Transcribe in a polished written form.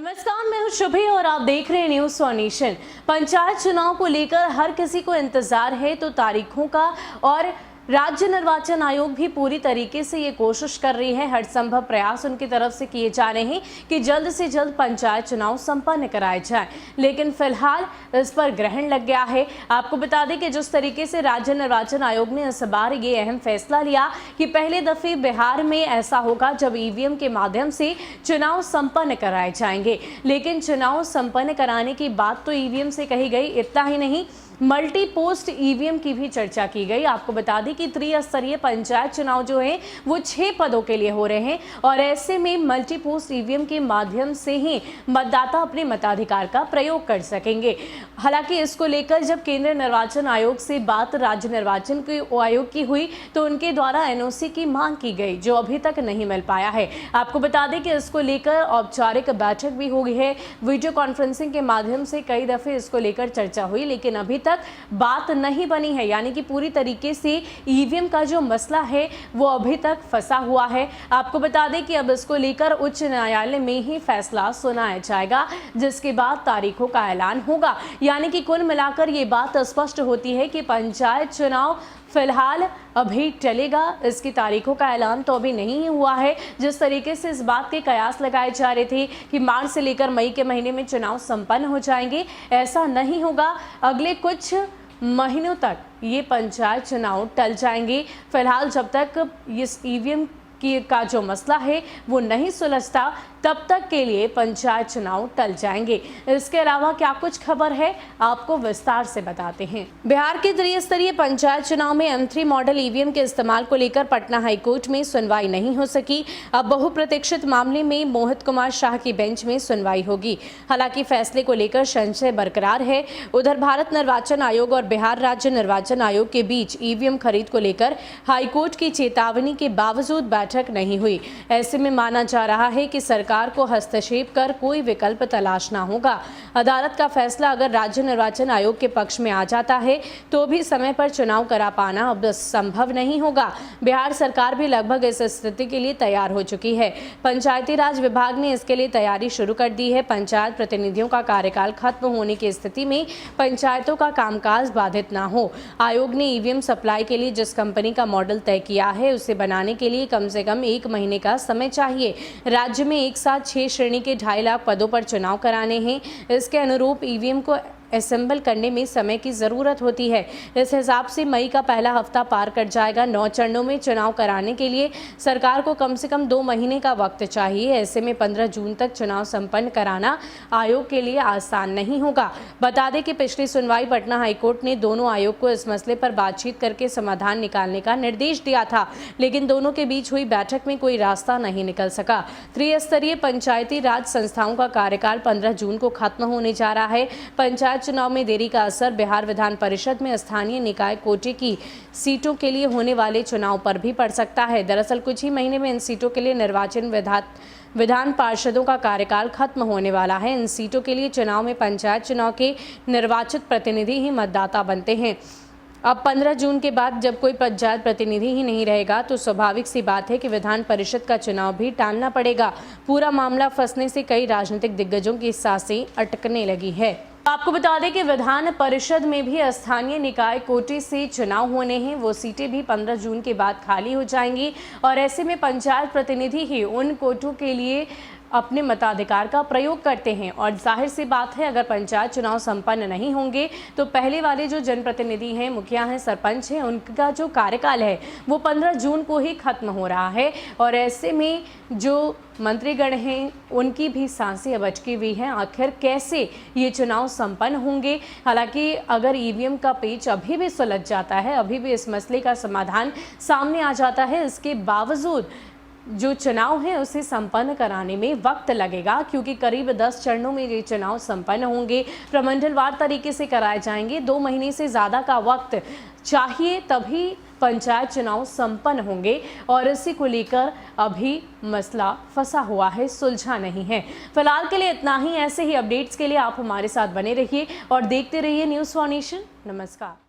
नमस्कार, मैं हूं शुभी और आप देख रहे हैं न्यूज़ फॉर नेशन। पंचायत चुनाव को लेकर हर किसी को इंतजार है तो तारीखों का, और राज्य निर्वाचन आयोग भी पूरी तरीके से ये कोशिश कर रही है, हर संभव प्रयास उनकी तरफ से किए जा रहे हैं कि जल्द से जल्द पंचायत चुनाव संपन्न कराए जाएं। लेकिन फिलहाल इस पर ग्रहण लग गया है। आपको बता दें कि जिस तरीके से राज्य निर्वाचन आयोग ने इस बार ये अहम फैसला लिया कि पहले दफे बिहार में ऐसा होगा जब ईवीएम के माध्यम से चुनाव संपन्न कराए जाएंगे। लेकिन चुनाव संपन्न कराने की बात तो ईवीएम से कही गई, इतना ही नहीं, मल्टी पोस्ट ईवीएम की भी चर्चा की गई। आपको बता दें कि त्रिस्तरीय पंचायत चुनाव जो है वो 6 पदों के लिए हो रहे हैं, और ऐसे में मल्टी पोस्ट ईवीएम के माध्यम से ही मतदाता अपने मताधिकार का प्रयोग कर सकेंगे। हालांकि इसको लेकर जब केंद्रीय निर्वाचन आयोग से बात राज्य निर्वाचन आयोग की हुई तो उनके द्वारा एनओसी की मांग की गई, जो अभी तक नहीं मिल पाया है। आपको बता दें कि इसको लेकर औपचारिक बैठक भी हो गई है, वीडियो कॉन्फ्रेंसिंग के माध्यम से कई दफे इसको लेकर चर्चा हुई, लेकिन अभी तक बात नहीं बनी है। यानी कि पूरी तरीके से ईवीएम का जो मसला है वो अभी तक फंसा हुआ है। आपको बता दें कि अब इसको लेकर उच्च न्यायालय में ही फैसला सुनाया जाएगा, जिसके बाद तारीखों का ऐलान होगा। यानी कि कुल मिलाकर ये बात स्पष्ट होती है कि पंचायत चुनाव फिलहाल अभी चलेगा, इसकी तारीखों का ऐलान तो अभी नहीं हुआ है। जिस तरीके से इस बात के कयास लगाए जा रहे थे कि मार्च से लेकर मई के महीने में चुनाव संपन्न हो जाएंगे, ऐसा नहीं होगा। अगले कुछ महीनों तक ये पंचायत चुनाव टल जाएंगे। फिलहाल जब तक इस ईवीएम का जो मसला है वो नहीं सुलझता, तब तक के लिए पंचायत चुनाव टल जाएंगे। इसके अलावा क्या कुछ खबर है आपको विस्तार से बताते हैं। बिहार के त्रिस्तरीय पंचायत चुनाव में M3 मॉडल ईवीएम के इस्तेमाल को लेकर पटना हाईकोर्ट में सुनवाई नहीं हो सकी। अब बहुप्रतीक्षित मामले में मोहित कुमार शाह की बेंच में सुनवाई होगी। हालांकि फैसले को लेकर संशय बरकरार है। उधर भारत निर्वाचन आयोग और बिहार राज्य निर्वाचन आयोग के बीच ईवीएम खरीद को लेकर हाईकोर्ट की चेतावनी के बावजूद बैठक नहीं हुई। ऐसे में माना जा रहा है कि सरकार को हस्तक्षेप कर कोई विकल्प तलाशना होगा। अदालत का फैसला अगर राज्य निर्वाचन आयोग के पक्ष में आ जाता है तो भी समय पर चुनाव करा पाना अब संभव नहीं होगा। बिहार सरकार भी लगभग इस स्थिति के लिए तैयार हो चुकी है। पंचायती राज विभाग ने इसके लिए तैयारी शुरू कर दी है। पंचायत प्रतिनिधियों का कार्यकाल खत्म होने की स्थिति में पंचायतों का कामकाज बाधित ना हो, आयोग ने ईवीएम सप्लाई के लिए जिस कंपनी का मॉडल तय किया है उसे बनाने के लिए कम से कम 1 महीने का समय चाहिए। राज्य में एक साथ 6 श्रेणी के 2.5 लाख पदों पर चुनाव कराने हैं। इसके अनुरूप ईवीएम को असेंबल करने में समय की ज़रूरत होती है। इस हिसाब से मई का पहला हफ्ता पार कर जाएगा। 9 चरणों में चुनाव कराने के लिए सरकार को कम से कम 2 महीने का वक्त चाहिए। ऐसे में 15 जून तक चुनाव संपन्न कराना आयोग के लिए आसान नहीं होगा। बता दें कि पिछली सुनवाई पटना हाईकोर्ट ने दोनों आयोग को इस मसले पर बातचीत करके समाधान निकालने का निर्देश दिया था, लेकिन दोनों के बीच हुई बैठक में कोई रास्ता नहीं निकल सका। त्रिस्तरीय पंचायती राज संस्थाओं का कार्यकाल 15 जून को खत्म होने जा रहा है। पंचायत चुनाव में देरी का असर बिहार विधान परिषद में स्थानीय निकाय कोटे की सीटों के लिए होने वाले चुनाव पर भी पड़ सकता है। दरअसल कुछ ही महीने में इन सीटों के लिए निर्वाचन विधान पार्षदों का कार्यकाल खत्म होने वाला है। इन सीटों के लिए चुनाव में पंचायत चुनाव के निर्वाचित प्रतिनिधि ही मतदाता बनते हैं। अब 15 जून के बाद जब कोई पंचायत प्रतिनिधि ही नहीं रहेगा तो स्वाभाविक सी बात है कि विधान परिषद का चुनाव भी टालना पड़ेगा। पूरा मामला फंसने से कई राजनीतिक दिग्गजों की सांसें अटकने लगी है। आपको बता दें कि विधान परिषद में भी स्थानीय निकाय कोटे से चुनाव होने हैं। वो सीटें भी 15 जून के बाद खाली हो जाएंगी, और ऐसे में पंचायत प्रतिनिधि ही उन कोटों के लिए अपने मताधिकार का प्रयोग करते हैं। और जाहिर सी बात है, अगर पंचायत चुनाव संपन्न नहीं होंगे तो पहले वाले जो जनप्रतिनिधि हैं, मुखिया हैं, सरपंच हैं, उनका जो कार्यकाल है वो 15 जून को ही खत्म हो रहा है। और ऐसे में जो मंत्रीगण हैं उनकी भी सांसें अब अटकी हुई हैं। आखिर कैसे ये चुनाव संपन्न होंगे? हालांकि अगर ईवीएम का पेच अभी भी सुलझ जाता है, अभी भी इस मसले का समाधान सामने आ जाता है, इसके बावजूद जो चुनाव है उसे संपन्न कराने में वक्त लगेगा, क्योंकि करीब 10 चरणों में ये चुनाव संपन्न होंगे, प्रमंडलवार तरीके से कराए जाएंगे। 2 महीने से ज़्यादा का वक्त चाहिए, तभी पंचायत चुनाव संपन्न होंगे, और इसी को लेकर अभी मसला फंसा हुआ है, सुलझा नहीं है। फिलहाल के लिए इतना ही। ऐसे ही अपडेट्स के लिए आप हमारे साथ बने रहिए और देखते रहिए न्यूज़ फॉर नेशन। नमस्कार।